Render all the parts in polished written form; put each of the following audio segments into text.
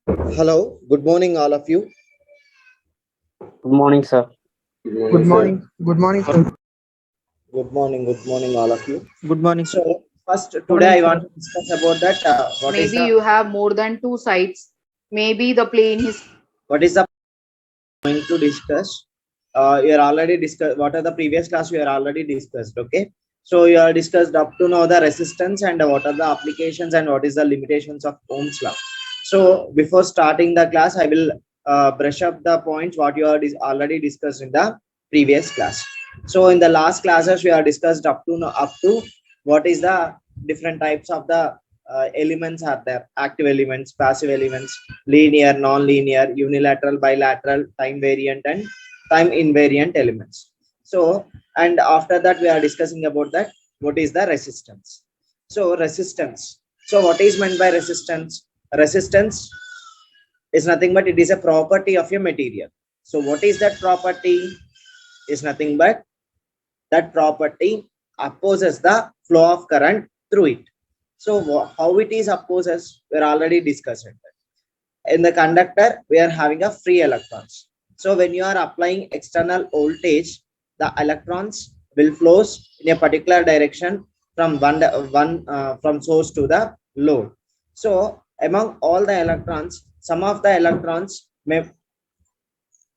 Hello, good morning, all of you. Good morning, sir. Good So, morning. Good morning, sir. good morning, all of you. Good morning, sir. So, first, Morning, today I want sir. to discuss about that. Maybe you have more than two sides. Maybe the plane is What is the going to discuss? You are already discussed. What are the previous class you are already discussed? Okay. So you are discussed up to now the resistance and what are the applications and what is the limitations of Ohm's law. So before starting the class, I will brush up the points what you are already discussed in the previous class. So in the last classes we are discussed up to what is the different types of the elements are there: active elements, passive elements, linear, non-linear, unilateral, bilateral, time variant, and time invariant elements. So, and after that, we are discussing about that what is the resistance. So, resistance. So, what is meant by resistance? Resistance is nothing but it is a property of a material. So, what is that property? Is nothing but that property opposes the flow of current through it. So, how it is opposes, we are already discussed it. In the conductor we are having a free electrons, so when you are applying external voltage, the electrons will flows in a particular direction from from source to the load. So among all the electrons, some of the electrons may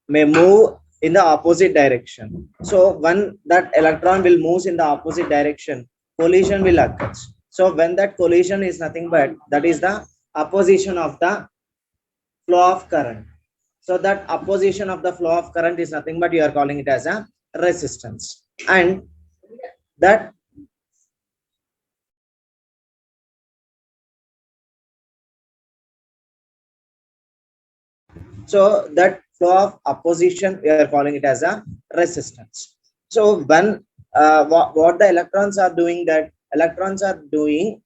move in the opposite direction. So when that electron will move in the opposite direction, collision will occur. So when that collision is nothing but that is the opposition of the flow of current. So that opposition of the flow of current is nothing but you are calling it as a resistance. And that so that flow of opposition we are calling it as a resistance. So when what the electrons are doing, that electrons are doing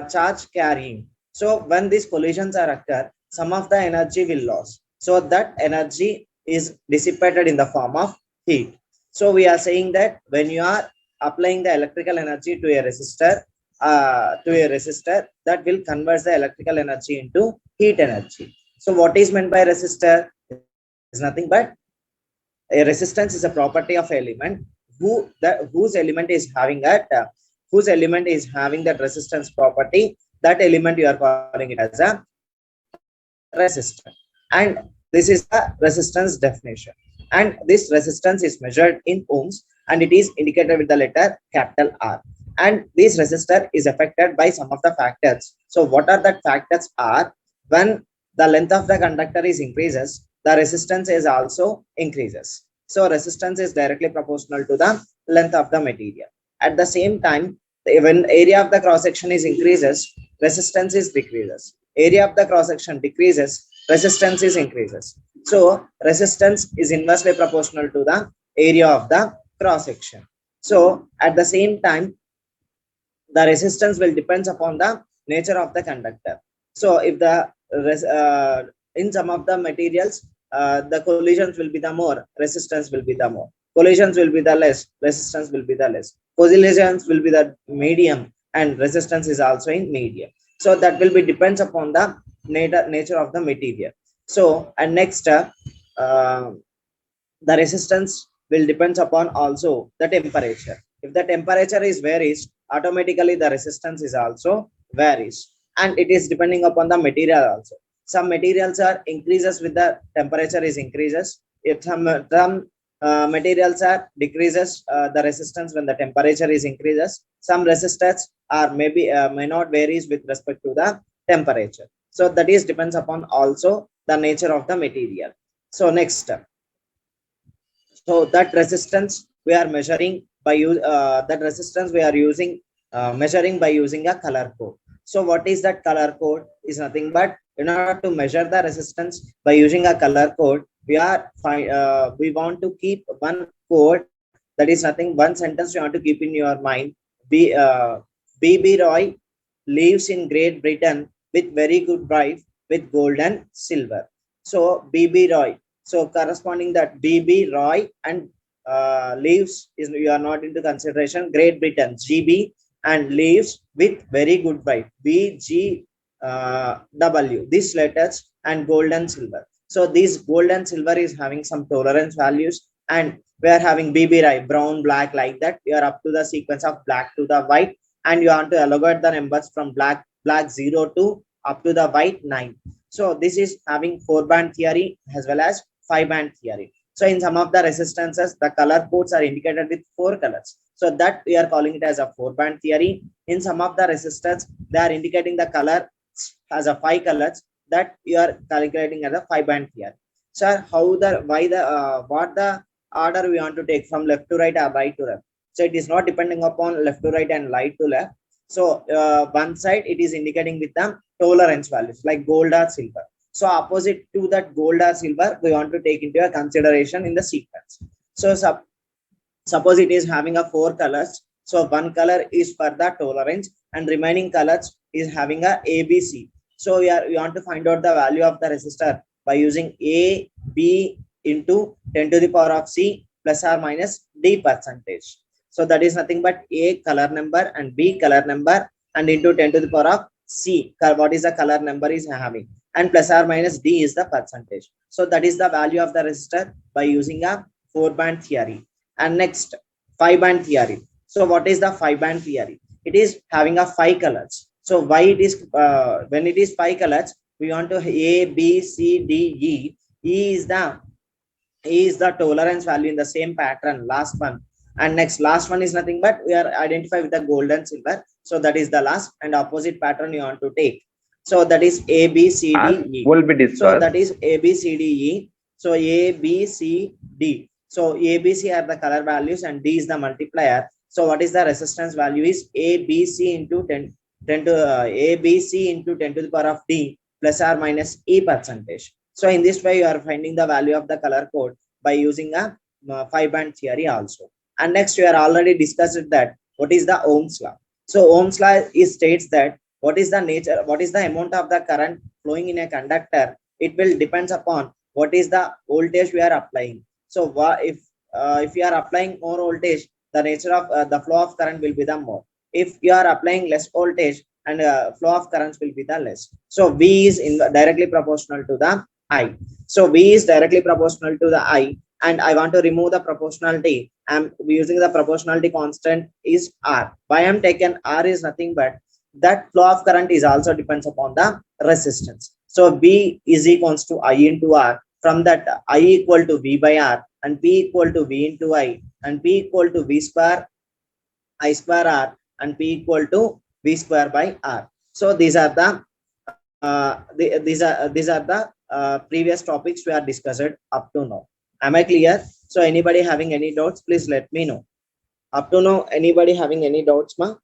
charge carrying. So when these collisions are occur, some of the energy will lose. So that energy is dissipated in the form of heat. So we are saying that when you are applying the electrical energy to a resistor, that will convert the electrical energy into heat energy. So what is meant by resistor is nothing but a resistance is a property of element whose element is having that resistance property. That element you are calling it as a resistor, and this is the resistance definition. And this resistance is measured in ohms, and it is indicated with the letter capital R. And this resistor is affected by some of the factors. So what are that factors are? When the length of the conductor is increases, the resistance is also increases. So resistance is directly proportional to the length of the material. At the same time, when area of the cross section is increases, resistance is decreases. Area of the cross section decreases, resistance is increases. So resistance is inversely proportional to the area of the cross section. So at the same time, the resistance will depends upon the nature of the conductor. So if the in some of the materials, the collisions will be the more, resistance will be the more. Collisions will be the less, resistance will be the less. Collisions will be the medium, and resistance is also in medium. So that will be depends upon the nature of the material. So and next, uh, the resistance will depends upon also the temperature. If the temperature is varies, automatically the resistance is also varies, and it is depending upon the material also. Some materials are increases with the temperature is increases. If some materials are decreases the resistance when the temperature is increases. Some resistors are maybe may not varies with respect to the temperature. So that is depends upon also the nature of the material. So next, so that resistance we are measuring by use that resistance we are using measuring by using a color code. So what is that color code? Is nothing but in order to measure the resistance by using a color code, we want to keep one code. That is nothing, one sentence you want to keep in your mind. B, uh, bb roy lives in Great Britain with very good wife with gold and silver. So bb roy, so corresponding that BB Roy and leaves is you are not into consideration. Great Britain GB and leaves with very good wife BG W, these letters, and gold and silver. So this gold and silver is having some tolerance values, and we are having BB brown, black, like that. You are up to the sequence of black to the white, and you want to allocate the numbers from black 0 to up to the white 9. So this is having 4-band theory as well as 5-band theory. So in some of the resistances, the color codes are indicated with 4 colors. So that we are calling it as a 4-band theory. In some of the resistors, they are indicating the color as a 5 colors, that you are calculating as a 5-band theory. So how the why the what the order we want to take from left to right or right to left? So it is not depending upon left to right and right to left. So one side it is indicating with the tolerance values like gold or silver. So opposite to that gold or silver, we want to take into a consideration in the sequence. So suppose it is having a 4 colors. So one color is for the tolerance, and remaining colors is having a ABC. So we want to find out the value of the resistor by using A, B into 10 to the power of C plus or minus D percentage. So that is nothing but A color number and B color number, and into 10 to the power of C, what is the color number is having, and plus or minus D is the percentage. So that is the value of the resistor by using a 4-band theory. And next, 5-band theory. So what is the 5-band theory? It is having a 5 colors. So why it is when it is 5 colors, we want to A, B, C, D, E. E is the tolerance value in the same pattern, last one. And next, last one is nothing but we are identified with the gold and silver. So that is the last and opposite pattern you want to take. So that is A, B, C, D, E. Will be discussed. So that is A, B, C, D, E. So A, B, C, D. So A, B, C are the color values, and D is the multiplier. So what is the resistance value is A, B, C into 10 to A, B, C into 10 to the power of D plus or minus E percentage. So in this way, you are finding the value of the color code by using a 5-band theory also. And next, we are already discussed that what is the Ohm's law. So Ohm's law states that what is the nature, what is the amount of the current flowing in a conductor, it will depends upon what is the voltage we are applying. So if you are applying more voltage, the nature of the flow of current will be the more. If you are applying less voltage, and flow of currents will be the less. So V is directly proportional to the I. So V is directly proportional to the I, and I want to remove the proportionality. I'm using the proportionality constant is R. Why I'm taken R is nothing but that flow of current is also depends upon the resistance. So V is equals to I into R. From that, I equal to V by R, and P equal to V into I, and P equal to V square I square R, and P equal to V square by R. So these are the previous topics we are discussed up to now. Am I clear? So anybody having any doubts, please let me know. Up to now, anybody having any doubts, ma?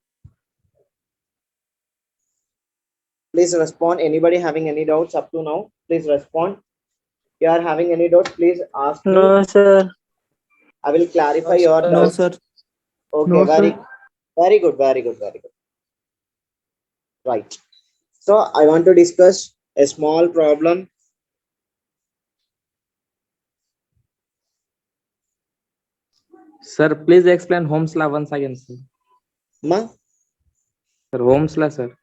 Please respond. Anybody having any doubts up to now, please respond. If you are having any doubts, please ask me. No, sir. I will clarify your No, doubts. sir. Okay, No, very good, very good. Right. So I want to discuss a small problem. Sir, please explain Ohm's law once again, sir. Ma? Sir, Ohm's law, sir.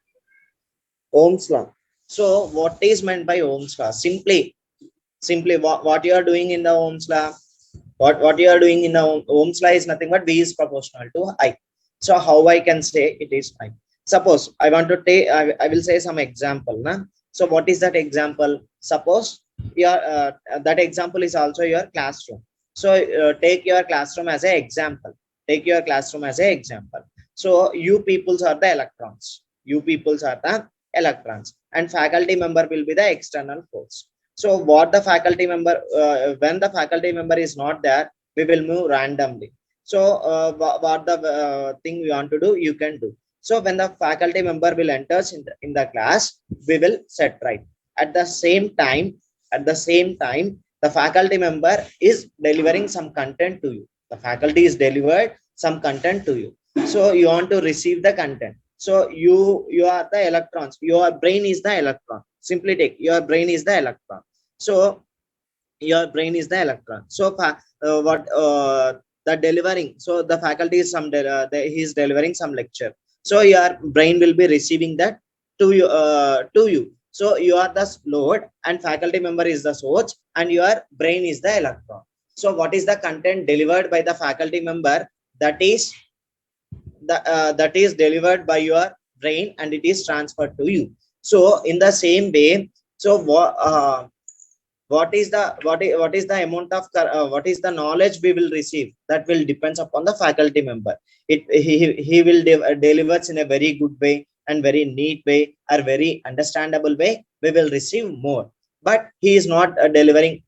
Ohm's law. So what is meant by Ohm's law? Simply what you are doing in the Ohm's law, what you are doing in the Ohm's law is nothing but V is proportional to I. So how I can say it is I? Suppose I want to take, I will say some example. Na? So what is that example? Suppose your that example is also your classroom. So take your classroom as an example. Take your classroom as an example. So you peoples are the electrons. You peoples are the electrons, and faculty member will be the external force. So what the faculty member, when the faculty member is not there, we will move randomly. So what the thing we want to do, you can do. So when the faculty member will enter in the class, we will set right. At the same time, the faculty member is delivering some content to you. The faculty is delivered some content to you. So you want to receive the content. So you are the electrons. Your brain is the electron. Simply take your brain is the electron. So your brain is the electron. So the delivering. So the faculty is he is delivering some lecture. So your brain will be receiving that to you. So you are the load and faculty member is the source and your brain is the electron. So what is the content delivered by the faculty member? That is that is delivered by your brain and it is transferred to you. So in the same way, so what is the what is the amount of what is the knowledge we will receive? That will depends upon the faculty member. He will delivers in a very good way and very neat way or very understandable way. We will receive more, but he is not delivering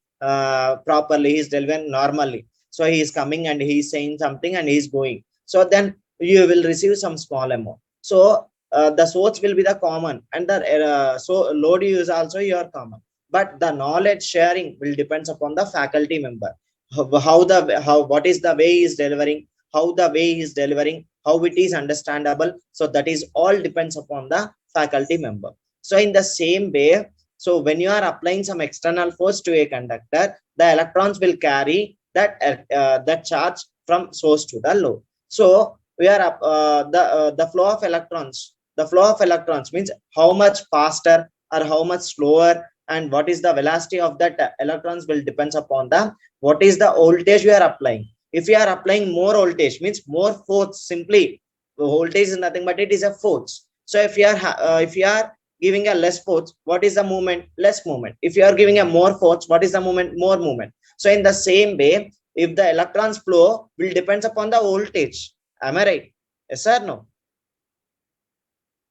properly. He is delivering normally. So he is coming and he is saying something and he is going. So then you will receive some small amount. So the source will be the common and the so load is also your common, but the knowledge sharing will depends upon the faculty member. How what is the way he is delivering, how the way he is delivering, how it is understandable. So that is all depends upon the faculty member. So in the same way, so when you are applying some external force to a conductor, the electrons will carry that charge from source to the load. So we are the flow of electrons. The flow of electrons means how much faster or how much slower and what is the velocity of that electrons will depends upon the what is the voltage we are applying. If you are applying more voltage means more force. Simply voltage is nothing but it is a force. So if you are giving a less force, what is the movement? Less movement. If you are giving a more force, what is the movement? More movement. So in the same way, if the electrons flow will depends upon the voltage. Am I right? Yes or no?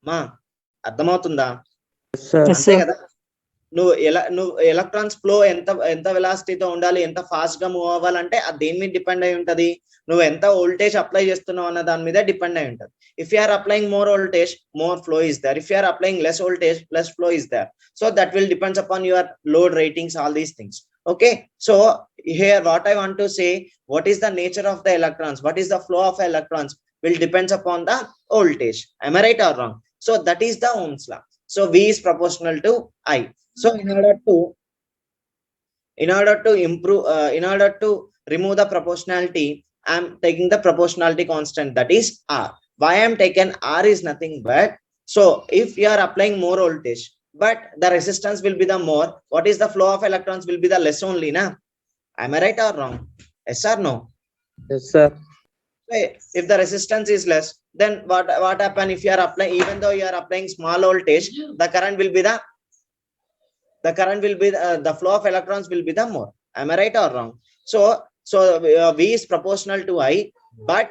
మా అర్థమవుతుందా? Yes, sir. అంతే కదా. నువ్వు electrons flow ఎంత వెలాసిటీతో ఉండాలి, ఎంత fast గా move అవ్వాలంటే అది దేని మీద డిపెండ్ అయి ఉంటది? నువ్వు ఎంత వోల్టేజ్ అప్లై చేస్తున్నావు అన్న దాని మీద డిపెండ్ అయి ఉంటది. If you are applying more voltage, more flow is there. If you are applying less voltage, less flow is there. So that will depends upon your load ratings, all these things. Okay, so here what I want to say, what is the nature of the electrons, what is the flow of electrons will depends upon the voltage. Am I right or wrong? So that is the Ohm's law. So V is proportional to I. So in order to improve in order to remove the proportionality, I am taking the proportionality constant, that is R. Why I am taken R is nothing but, so if you are applying more voltage but the resistance will be the more, what is the flow of electrons will be the less only, na? Am I right or wrong? Yes or no? Yes, sir. If the resistance is less, then what happen? If you are applying, even though you are applying small voltage, the current will be the flow of electrons will be the more. Am I right or wrong? So V is proportional to I, but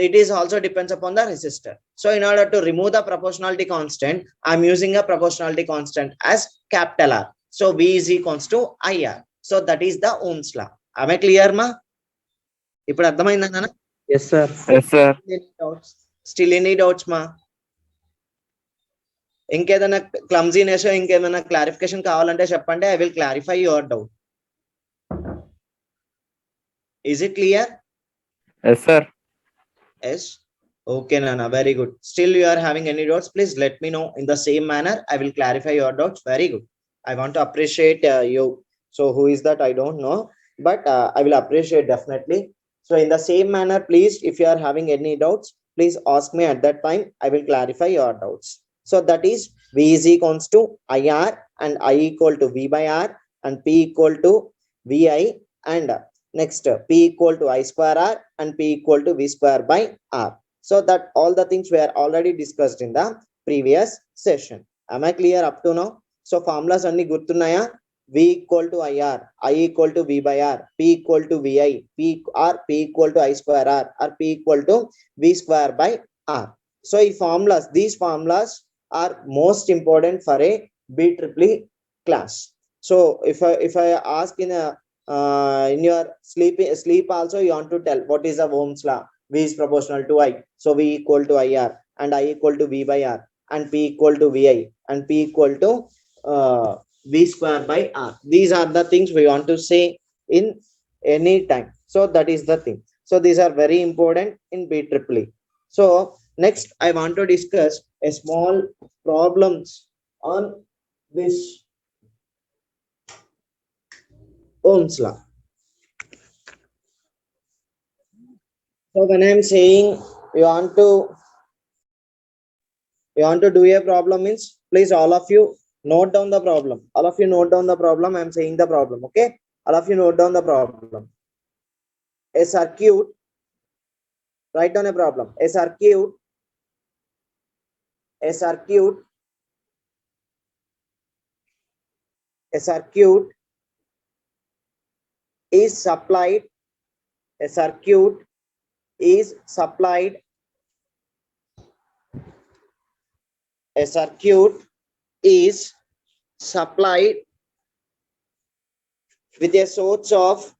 it is also depends upon the resistor. So in order to remove the proportionality constant, I'm using a proportionality constant as capital R. So V is equals to IR. So that is the Ohm's law. Am I clear, ma? ఇప్పుడు అర్థమైందా నాన్న? Yes, sir. Yes, sir. Still any doubts, ma? ఇంకేదైనా clumsiness, ఇంకేదైనా clarification కావాలంటే చెప్పండి. I will clarify your doubt. Is it clear? Yes, sir. Yes. Okay, Nana, very good. Still you are having any doubts, please let me know. In the same manner, I will clarify your doubts. Very good. I want to appreciate you. So who is that? I don't know, but I will appreciate definitely. So in the same manner, please, if you are having any doubts, please ask me at that time. I will clarify your doubts. So that is V is equals to IR and I equal to V by R and P equal to VI, and next P equal to I square R and P equal to V square by R. So that all the things were already discussed in the previous session. Am I clear up to now? So formulas anni gurtunnaya? V equal to IR, I equal to V by R, P equal to VI, P equal to I square R, or P equal to V square by R. So these formulas are most important for a BEEE class. So if I ask in your sleep also, you want to tell what is the Ohm's law. V is proportional to I, so V equal to IR and I equal to V by R and P equal to VI and P equal to V square by R. These are the things we want to say in any time. So that is the thing. So these are very important in BEEE. So next I want to discuss a small problems on this Ohm's law. So when I am saying you want to You want to do a problem means, please all of you note down the problem. All of you note down the problem. I'm saying the problem. Okay. All of you note down the problem. A circuit. Write down a problem. A circuit. A circuit. A circuit is supplied. A circuit is supplied. A circuit is supplied with a source of.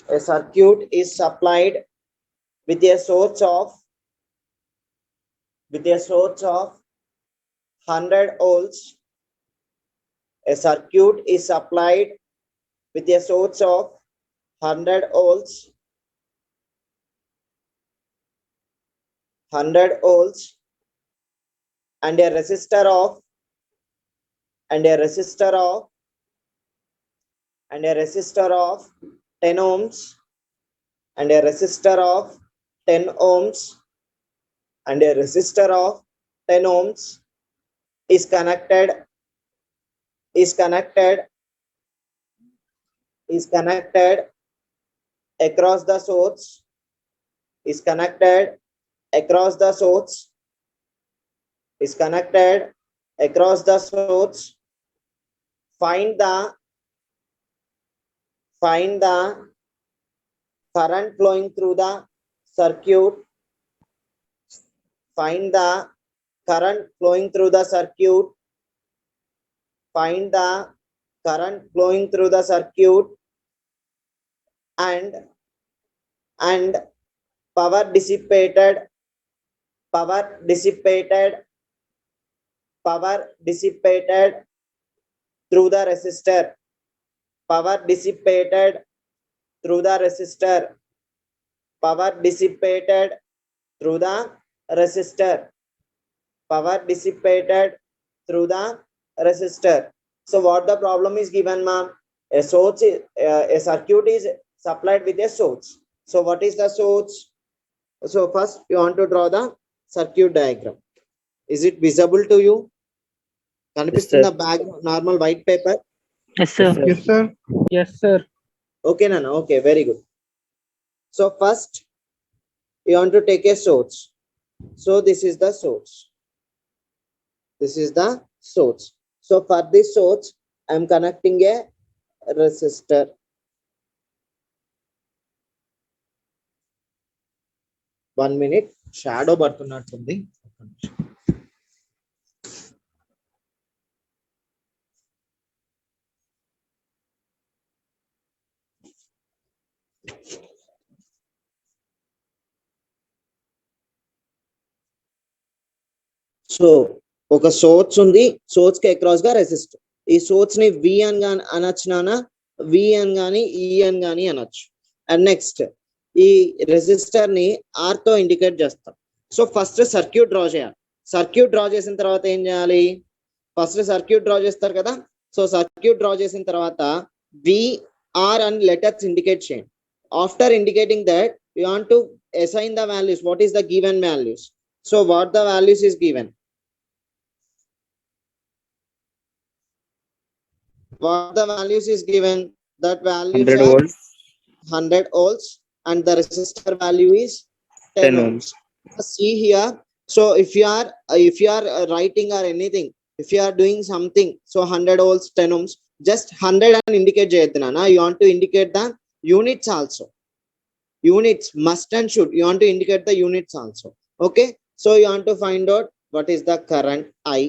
A circuit is supplied with a source of. With a source of 100 volts. A circuit is supplied with a source of 100 volts. 100 volts and a resistor of. And a resistor of. And a resistor of 10 ohms. And a resistor of 10 ohms. And a resistor of 10 ohms is connected across the source. Is connected across the source. Is connected across the source. Find the current flowing through the circuit. Find the current flowing through the circuit. Find the current flowing through the circuit and power dissipated through the resistor. Power dissipated through the resistor. Power dissipated through the resistor. Power dissipated through the resistor. So what the problem is given, ma'am? A source is, a circuit is supplied with a source. So what is the source? So first you want to draw the circuit diagram. Is it visible to you? Kanipistunna sir. background normal white paper? Yes, sir. Yes, sir. Yes, sir. Okay, Nana. Okay, very good. So first you want to take a source. So this is the source. This is the source. So for this source, I am connecting a resistor. One minute. Shadow పడుతున్నట్టుంది. So ఒక source ఉంది, source కి across గా resistor. ఈ source ని V అని గాని అనొచ్చు, నానా వి అని గాని ఈ అని గాని అనొచ్చు. అండ్ నెక్స్ట్ ఈ రెసిస్టర్ ని ఆర్ తో ఇండికేట్ చేస్తాం. సో ఫస్ట్ సర్క్యూట్ డ్రా చేయాలి. సర్క్యూట్ డ్రా చేసిన తర్వాత ఏం చేయాలి? ఫస్ట్ సర్క్యూట్ డ్రా చేస్తారు కదా. సో సర్క్యూట్ డ్రా చేసిన తర్వాత విఆర్ అని లెటర్స్ ఇండికేట్ చేయండి. After indicating that you want to assign the values. What is the given values? So what the values is given? What the values is given? That values 100 are volts, 100 volts and the resistor value is 10 ohms. See here. So if you are writing or anything, if you are doing something, so 100 volts, 10 ohms, just 100 and indicate cheyaddu nana. You want to indicate the units also. Units must and should. You want to indicate the units also. Okay. So you want to find out what is the current I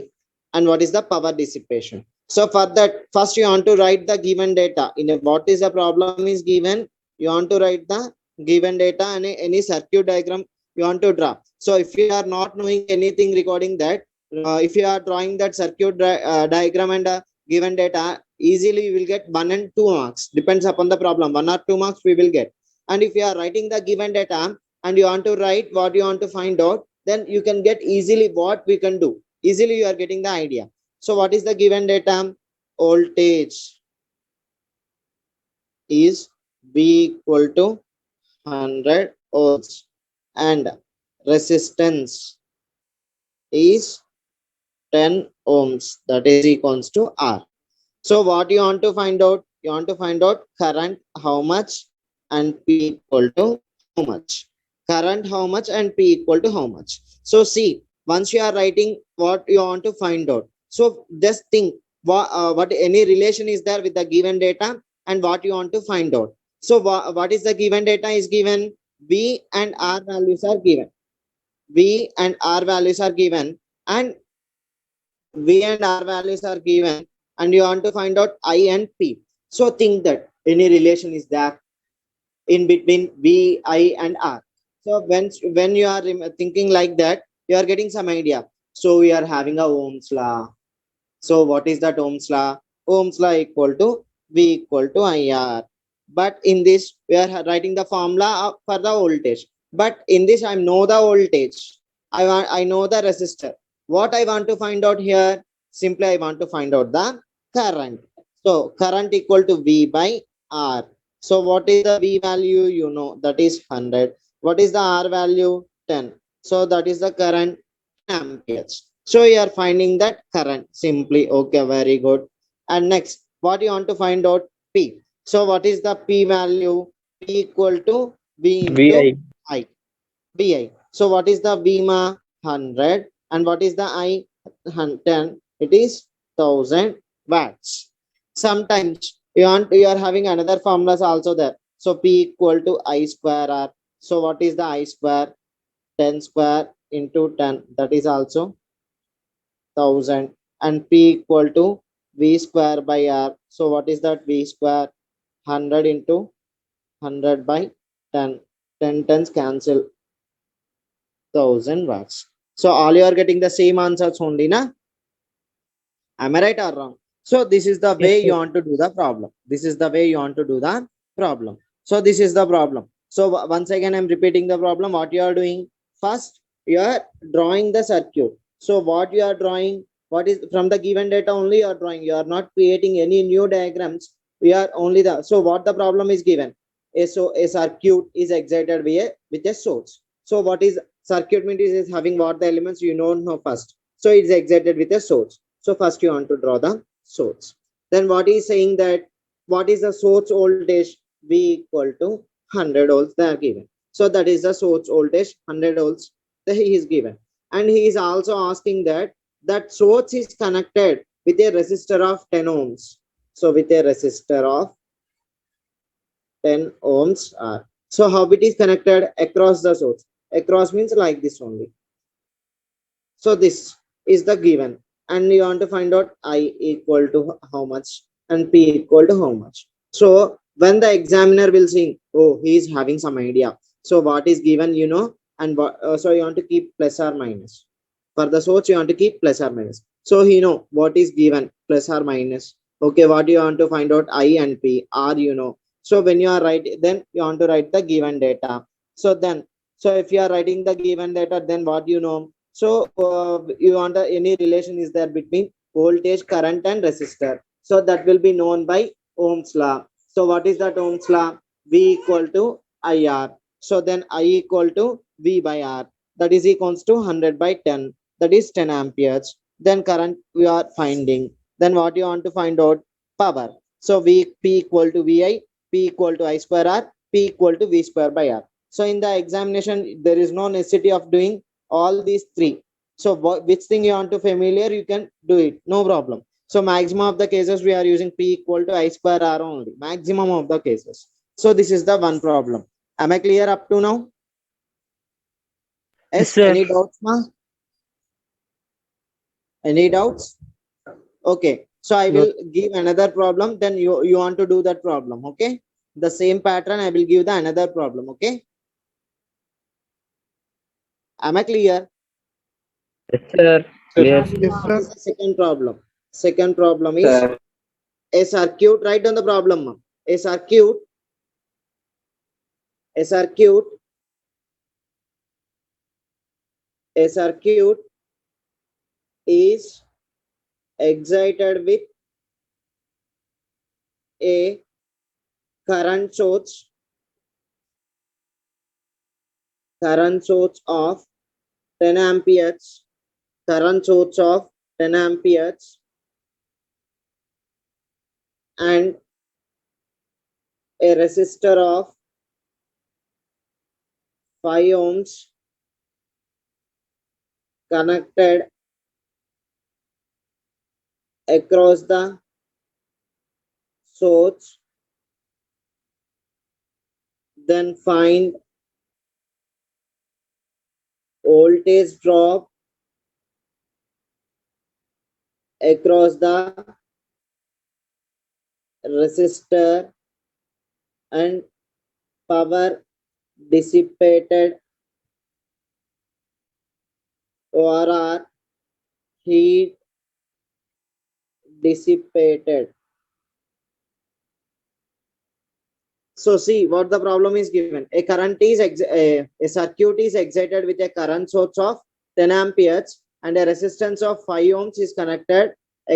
and what is the power dissipation. So for that, first you want to write the given data. In a, what is the problem is given, you want to write the given data and any circuit diagram you want to draw. So if you are not knowing anything regarding that, if you are drawing that circuit diagram and given data, easily you will get 1 and 2 marks. Depends upon the problem. 1 or 2 marks we will get. And if you are writing the given data and you want to write what you want to find out, then you can get easily what we can do. Easily you are getting the idea. So what is the given data? Voltage is V equal to 100 ohms and resistance is 10 ohms, that is equals to R. So what you want to find out? You want to find out current how much and P equal to how much. Current how much and P equal to how much. So see, once you are writing what you want to find out. So just think what any relation is there with the given data and what you want to find out. So what is the given data is given? V and R values are given. V and R values are given, and V and R values are given, and you want to find out I and P. So think that any relation is there in between V, I, and R. So when you are thinking like that, you are getting some idea. So we are having a Ohm's law. So what is that Ohm's law? Ohm's law equal to V equal to IR. But in this, we are writing the formula for the voltage. But in this, I know the voltage. I know the resistor. What I want to find out here? Simply, I want to find out the current. So current equal to V by R. So what is the V value? You know, that is 100. What is the R value? 10. So that is the current amperes. So you are finding that current simply. Okay, very good. And next, what you want to find out? P. So what is the P value? P equal to V into VI. I. VI. So what is the VMA? 100. And what is the I? 10. It is 1000 watts. Sometimes you are having another formulas also there. So P equal to I square R. So what is the I square? 10 square into 10. That is also 1000, and P equal to V square by R. So what is that? V square? 100 into 100 by 10. 10 tens cancel, 1000 watts. So all you are getting the same answers only, na? Am I right or wrong? So this is the Yes, way you sir. want to do the problem. This is the way you want to do the problem. So this is the problem. So once again, I'm repeating the problem. What you are doing? First, you are drawing the circuit. So what you are drawing? What is from the given data only you are drawing? You are not creating any new diagrams. We are only the, so what the problem is given? So a circuit is excited with a source. So what is circuit means is having what the elements you don't know first. So it's excited with a source. So first you want to draw the source. Then what is saying that what is the source voltage? V equal to 100 volts they are given. So that is the source voltage 100 volts that he is given. And he is also asking that that source is connected with a resistor of 10 ohms. So with a resistor of 10 ohms are. So how it is connected across the source? Across means like this only. So this is the given, and you want to find out I equal to how much and P equal to how much. So when the examiner will see, oh, he is having some idea. So what is given, you know, and what, so you want to keep plus or minus. For the source, you want to keep plus or minus. So you know what is given plus or minus. Okay, what you want to find out I and P, R, you know. So when you are writing, then you want to write the given data. So then, so if you are writing the given data, then what you know, so you want any relation is there between voltage, current, and resistor. So that will be known by Ohm's law. So what is that Ohm's law? V equal to IR. So then I equal to V by R. That is equals to 100 by 10. That is 10 amperes. Then current we are finding. Then what you want to find out? Power. So V P equal to VI, P equal to I square R, P equal to V square by R. So in the examination, there is no necessity of doing all these three. So which thing you want to familiar, you can do it, no problem. So maximum of the cases we are using P equal to I square R only, maximum of the cases. So this is the one problem. Am I clear up to now? Yes, Yes, sir. any doubts, ma? Any doubts? Okay, so I No. will give another problem, then you want to do that problem. Okay, the same pattern I will give the another problem. Okay, am I clear? Yes, sir. Clear. Yes, What sir. is the second problem? Second problem is Sir. a circuit. Write down the problem, ma. A circuit a circuit is excited with a current source of 10 amperes, current source of 10 amperes and a resistor of 5 ohms connected across the source, then find voltage drop across the resistor and power dissipated or heat dissipated. So see what the problem is given. A current is a circuit is excited with a current source of 10 amperes and a resistance of 5 ohms is connected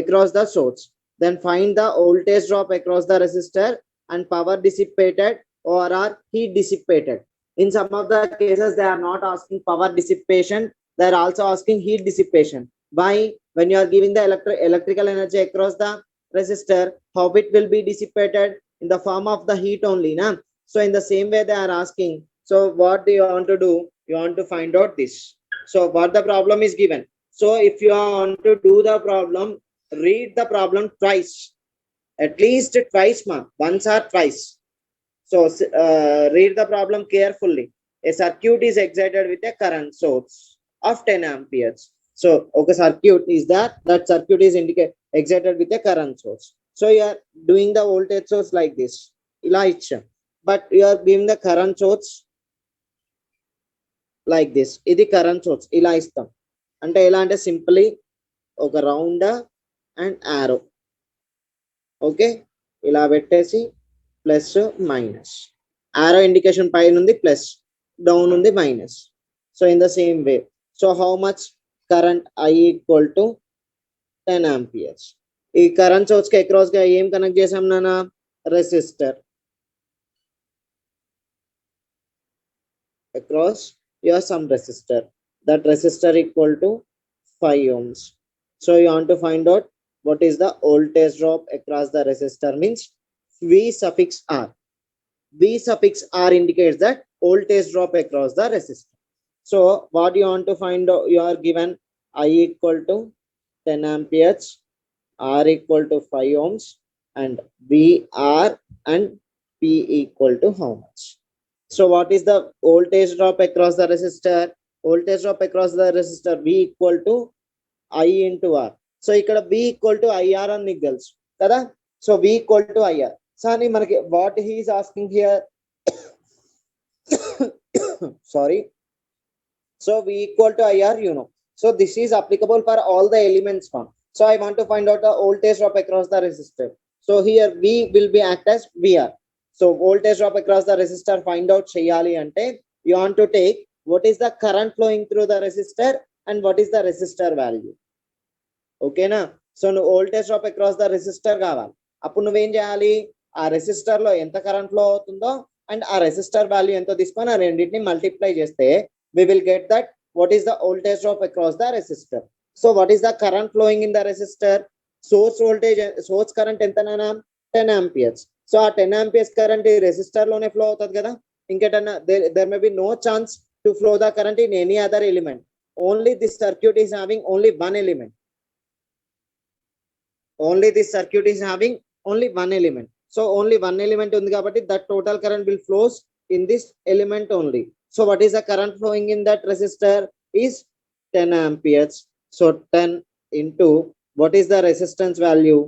across the source. Then find the voltage drop across the resistor and power dissipated or heat dissipated. In some of the cases, they are not asking power dissipation. They are also asking heat dissipation. Why? When you are giving the electrical energy across the resistor, how it will be dissipated? In the form of the heat only, na? So in the same way they are asking. So what do you want to do? You want to find out this. So what the problem is given. So if you want to do the problem, read the problem twice, at least twice, once or twice. So read the problem carefully. A circuit is excited with a current source of 10 amperes. So okay, circuit is that circuit is excited with a current source. So you are doing the voltage source like this, but you are giving the current source like this. This current source, ila istam. Ante ela ante simply oka round and arrow. Okay, ila pettesi plus minus. Arrow indication pine undi plus, down undi minus. So in the same way. So how much current I equal to 10 amperes. ఈ current source కి across గా ఏం connect చేసాం నాన్న, resistor. across you have some resistor. That resistor equal to 5 ohms. So you want to find out what is the voltage drop across the resistor, means V suffix R. V suffix R indicates that voltage drop across the resistor. So what you want to find out, you are given I equal to 10 amperes, R equal to 5 ohms, and VR and P equal to how much? So what is the voltage drop across the resistor? Voltage drop across the resistor V equal to I into R. So ikkada V equal to IR and niggles kada. So V equal to IR. Sani manaki what he is asking here. Sorry. So V equal to IR, you know. So this is applicable for all the elements form. So I want to find out the voltage drop across the resistor. So here V will be act as VR. So voltage drop across the resistor find out cheyali ante you want to take what is the current flowing through the resistor and what is the resistor value. Okay na? So no voltage drop across the resistor కావాలి. అప్పుడు నువ్వేం చేయాలి, ఆ resistor లో ఎంత current flow అవుతుందో and ఆ resistor value ఎంతో తీసుకొని ఆ రెండింటిని మల్టిప్లై చేస్తే we will get that what is the voltage drop across the resistor. So what is the current flowing in the resistor? Source voltage, source current ఎంతనా 10 amperes. So ఆ 10 amperes current ఈ resistor లోనే flow అవుతుంది కదా. ఇంకేటన్నా there may be no chance to flow the current in any other element. Only this circuit is having only one element. Only this circuit is having only one element. So only one element ఉంది కాబట్టి that total current will flows in this element only. So what is the current flowing in that resistor is 10 amperes. So 10 into what is the resistance value?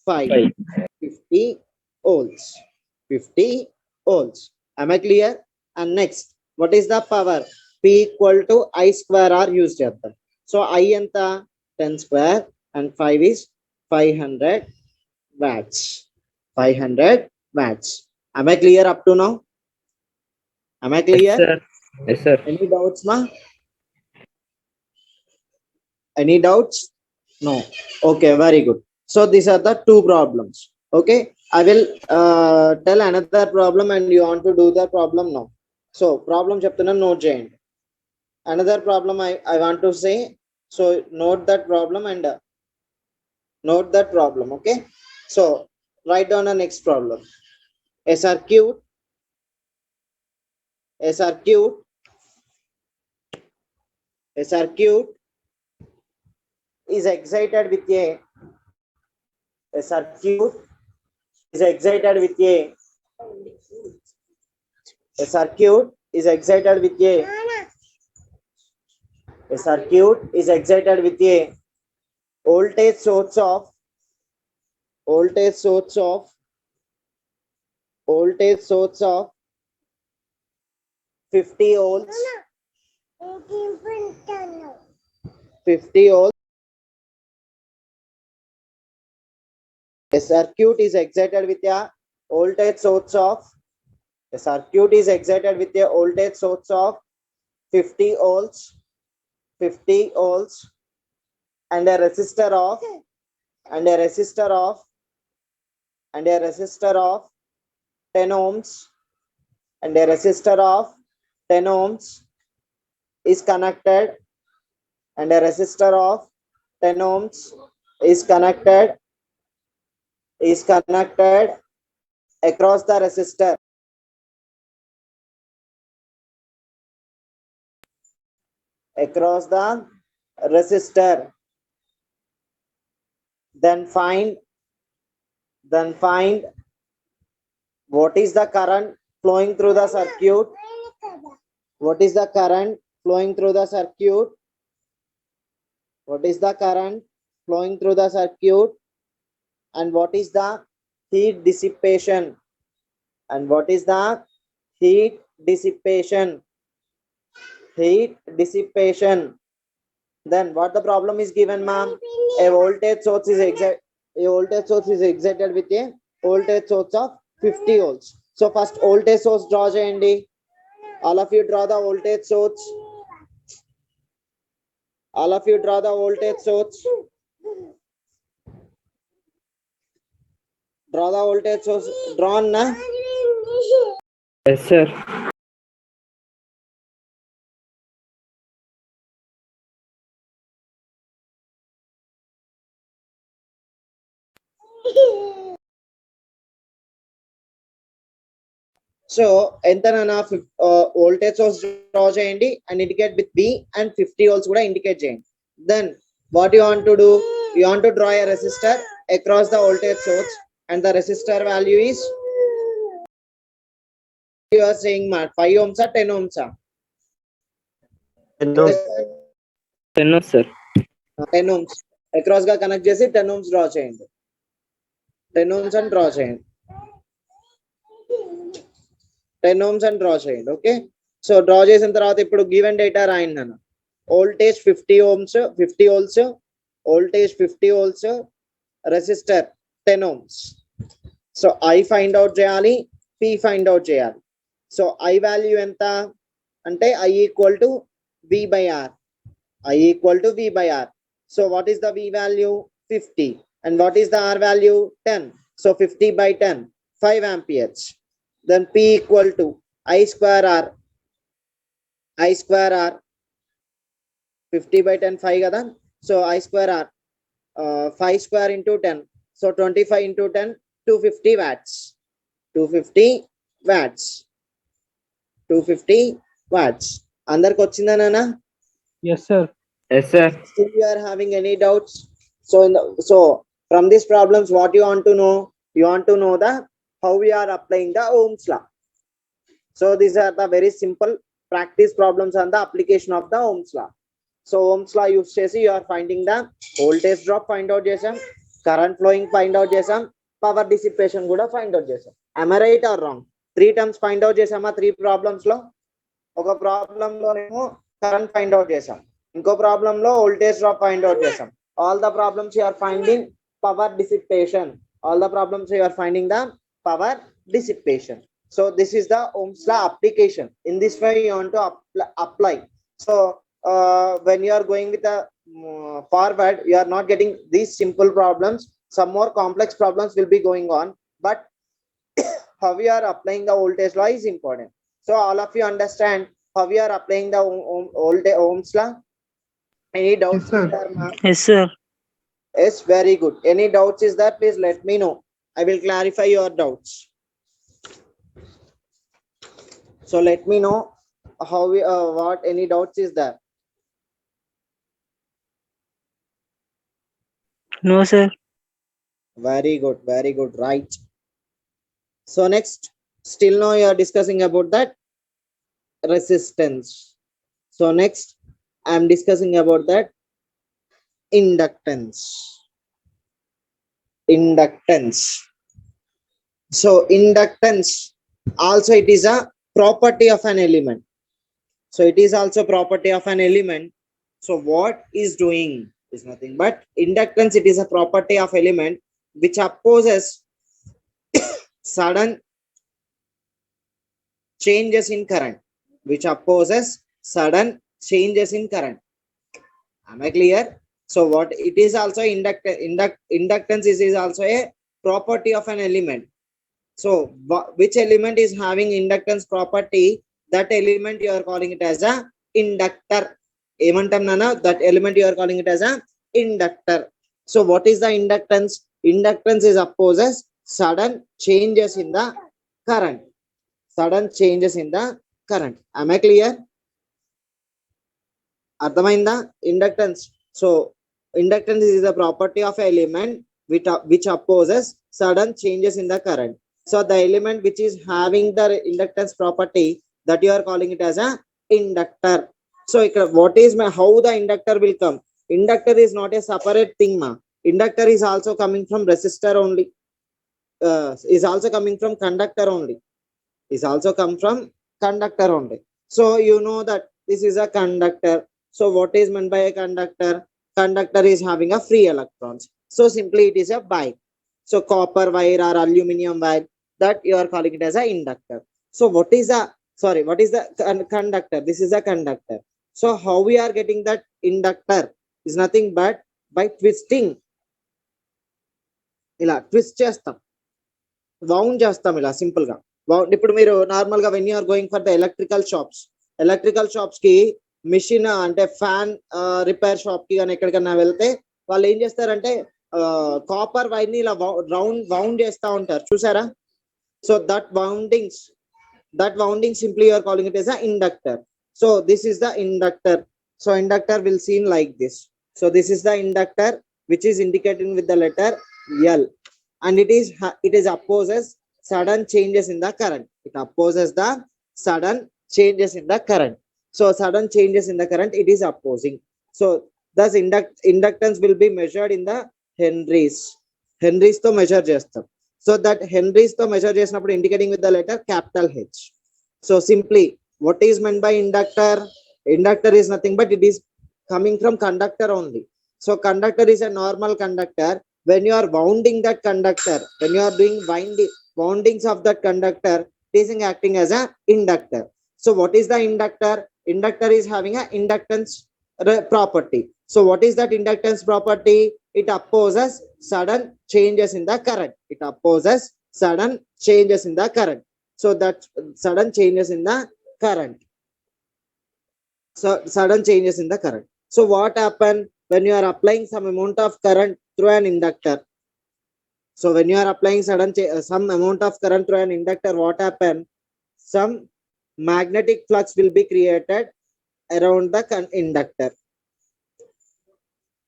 5. 50 ohms. 50 ohms. Am I clear? And next, what is the power? P equal to I square R use చేద్దాం. So I enta 10 square and 5 is 500 watts. 500 watts. Am I clear up to now? Am I clear? Yes, sir. Yes, sir. Any doubts, ma? Any doubts? No. Okay, very good. So these are the two problems. Okay, I will tell another problem and you want to do the problem now. So problem చెప్తున్నా note చేయండి. Another problem I want to say, So note that problem and note that problem. Okay. So write down the next problem. A circuit a circuit a circuit is excited with a circuit is excited with a circuit is excited with a circuit is excited with a voltage source of voltage source of voltage source of 50 volts 50 volts. A circuit is excited with a voltage source of a circuit is excited with a voltage source of 50 volts 50 volts and a resistor of and a resistor of and a resistor of 10 ohms and a resistor of 10 ohms is connected and a resistor of 10 ohms is connected across the resistor across the resistor. Then find what is the current flowing through the circuit. What is the current flowing through the circuit? What is the current flowing through the circuit? And what is the heat dissipation? And what is the heat dissipation? Heat dissipation. Then what the problem is given, ma'am? A voltage source is excited with a voltage source of 50 volts. So first voltage source draw cheyandi. All of you draw the voltage source. All of you draw the voltage source. Draw the voltage source. Drawn, na? Yes, sir. So enter na voltage source draw cheyandi and indicate with B and 50 volts kuda indicate cheyandi. Then what you want to do? You want to draw a resistor across the voltage source and the resistor value is, you are saying, 5 ohms or 10 ohms? 10 ohms, sir. 10 ohms across ga connect chesi 10 ohms draw cheyandi. 10 ohms and draw cheyandi. 10 ohms and draw cheyandi. Okay. So draw చేసిన తర్వాత ఇప్పుడు given data రాయండి నాన్న. Voltage 50 ohms 50 volts, voltage 50 volts, resistor 10 ohms. So I find out చేయాలి, P find out చేయాలి. So I value ఎంత అంటే I equal to V by R. I equal to V by R. So what is the V value? 50. And what is the R value? 10. So 50 by 10, 5 amperes. Then P equal to I square R. I square R. 50 by 10, 5 kada. So I square R. 5 square into 10. So 25 into 10, 250 watts. 250 watts. 250 watts. అందరికి వచ్చిందా నాన్న? Yes, sir. Yes, sir. Still you are having any doubts? So from these problems, what you want to know? You want to know the how we are applying the Ohm's law. So these are the very simple practice problems on the application of the Ohm's law. So Ohm's law use chesi you are finding the voltage drop find out chesam, current flowing find out chesam, power dissipation kuda find out chesam. Am I right or wrong? 3 terms find out chesama 3 problems lo. Oka problem lo nemo current find out chesam. ఇంకో problem low voltage drop find out చేసాం. All the problems you are finding power dissipation. All the problems you are finding the power dissipation. So this is the Ohm's law application. In this way you want to apply. So when you are going with a forward, you are not getting these simple problems. Some more complex problems will be going on, but how we are applying the voltage law is important. So all of you understand how we are applying the Ohm's law. Any doubts? Yes, sir. is there, ma'am? Yes, sir. Yes, very good. Any doubts is there? Please let me know. I will clarify your doubts. So let me know how we what any doubts is there. No, sir. Very good, very good. Right. So next, still now you are discussing about that resistance. So next, I am discussing about that inductance. Inductance. So inductance also it is a property of an element. So it is also property of an element. So what is doing is nothing but inductance. It is a property of element which opposes sudden changes in current, which opposes sudden changes in current. Am I clear? So what it is also inductance is also a property of an element. So which element is having inductance property? That element you are calling it as a inductor. Emantam nana, that element you are calling it as a inductor. So what is the inductance? Inductance is opposes sudden changes in the current. Sudden changes in the current. Am I clear? అర్థమైందా? Inductance. So inductance is the property of an element which opposes sudden changes in the current. So the element which is having the inductance property, that you are calling it as a inductor. So what is how the inductor will come? Inductor is not a separate thing, ma. Inductor is also coming from resistor only. Is also coming from conductor only. Is also come from conductor only. So you know that this is a conductor. So what is meant by a conductor? Conductor is having a free electrons. So simply it is a bike. So copper wire or aluminum wire, that you are calling it as a inductor. So what is the conductor? This is a conductor. So how we are getting that inductor is nothing but by twisting. ఇలా twist చేస్తాం, wound చేస్తాం ఇలా simple గా. ఇప్పుడు మీరు normal గా when you're going for the electrical shops కి machine అంటే ఫ్యాన్ రిపేర్ షాప్ కి కానీ ఎక్కడికన్నా వెళ్తే వాళ్ళు ఏం చేస్తారంటే కాపర్ వైర్ ని ఇలా వౌండ్ చేస్తా ఉంటారు, చూసారా? So that winding simply you're calling it as a inductor. So this is the inductor. So inductor will seen like this. So this is the inductor which is indicated with the letter L, and it is opposes sudden changes in the current. It opposes the sudden changes in the current. So sudden changes in the current it is opposing. So thus inductance will be measured in the henries తో measure చేస్తాం. So that henries తో measure చేసినప్పుడు indicating with the letter capital H. So simply what is meant by inductor? Inductor is nothing but it is coming from conductor only. So conductor is a normal conductor. When you are wounding that conductor, when you are doing woundings of that conductor, it is acting as a inductor. So what is the inductor? Inductor is having a inductance property. So what is that inductance property? It opposes sudden changes in the current. It opposes sudden changes in the current. So that sudden changes in the current. So sudden changes in the current. So what happens when you are applying some amount of current through an inductor? So when you are applying some amount of current through an inductor, what happens? Some magnetic flux will be created around the inductor.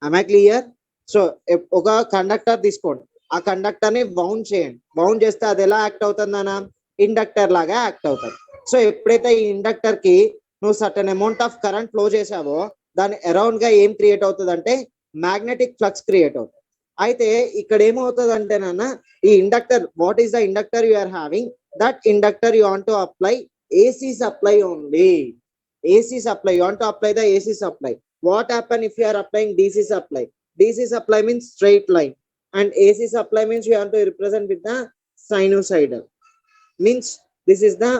Am I clear? So oka conductor తీసుకోండి, ఆ conductor ని wound చేయండి. Wound చేస్తే అది ఎలా act అవుతుందన్నా? Inductor లాగా act అవుతుంది. So ఎప్పుడైతే ఈ ఇండక్టర్ కి నువ్వు certain amount of current flow చేసావో దాని అరౌండ్ గా ఏం క్రియేట్ అవుతుంది అంటే మ్యాగ్నెటిక్ ఫ్లక్స్ క్రియేట్ అవుతుంది. అయితే ఇక్కడ ఏమవుతుంది అంటే నాన్న, ఈ inductor, what is the inductor you are having? That inductor you want to apply AC supply only. AC supply, you want to apply the AC supply. What happen if you are applying DC supply? DC supply means straight line, and AC supply means you want to represent with the sinusoidal. Means this is the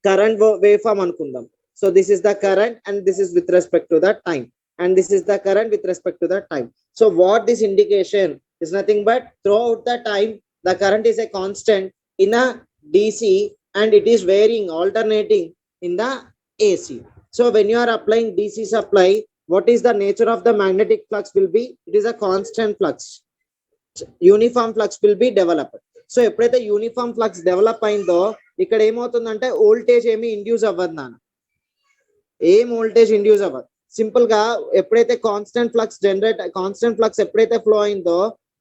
current waveform anukundam. So this is the current and this is with respect to the time, and this is the current with respect to the time. So what this indication is nothing but throughout the time the current is a constant in a DC and it is varying, alternating in the AC. So when you are applying DC supply, what is the nature of the magnetic flux will be, it is a constant flux. Uniform flux will be developed. So ఎప్పుడైతే uniform flux develop అయిందో ఇక్కడ ఏమవుతుందంటే voltage ఏమి induce అవ్వదు నాన్న, ఏం voltage induce అవ్వదు. Simple గా ఎప్పుడైతే కాన్స్టెంట్ ఫ్లక్స్ ఎప్పుడైతే ఫ్లో అయిందో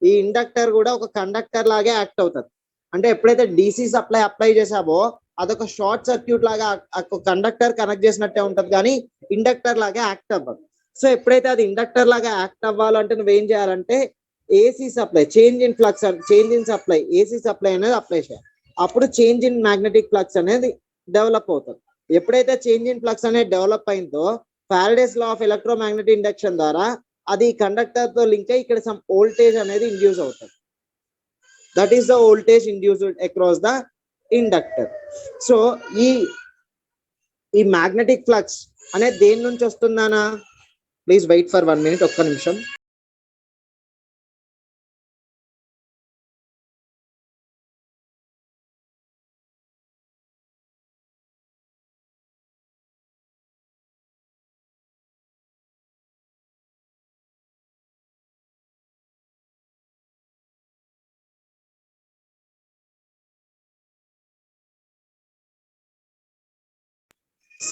ఈ ఇండక్టర్ కూడా ఒక కండక్టర్ లాగే యాక్ట్ అవుతుంది. అంటే ఎప్పుడైతే డీసీ సప్లై అప్లై చేసావో అదొక షార్ట్ సర్క్యూట్ లాగా కండక్టర్ కనెక్ట్ చేసినట్టే ఉంటది కానీ ఇండక్టర్ లాగా యాక్ట్ అవ్వదు. సో ఎప్పుడైతే అది ఇండక్టర్ లాగా యాక్ట్ అవ్వాలంటే నువ్వేం చేయాలంటే AC supply, change in flux, change in supply, AC supply అనేది అప్లై చేయాలి. అప్పుడు చేంజ్ ఇన్ మ్యాగ్నెటిక్ ఫ్లక్స్ అనేది డెవలప్ అవుతుంది. ఎప్పుడైతే చేంజ్ ఇన్ ఫ్లక్స్ అనేది డెవలప్ అయిందో Faraday's law of electromagnetic induction ద్వారా అది కండక్టర్ తో లింక్ అయ్యి ఇక్కడ సమ్ వోల్టేజ్ అనేది ఇండ్యూస్ అవుతుంది. That is the voltage induced across the inductor. So ఈ మ్యాగ్నెటిక్ ఫ్లక్స్ అనేది దేని నుంచి వస్తుందానా? ప్లీజ్ వెయిట్ ఫర్ 1 minute, ఒక్క నిమిషం.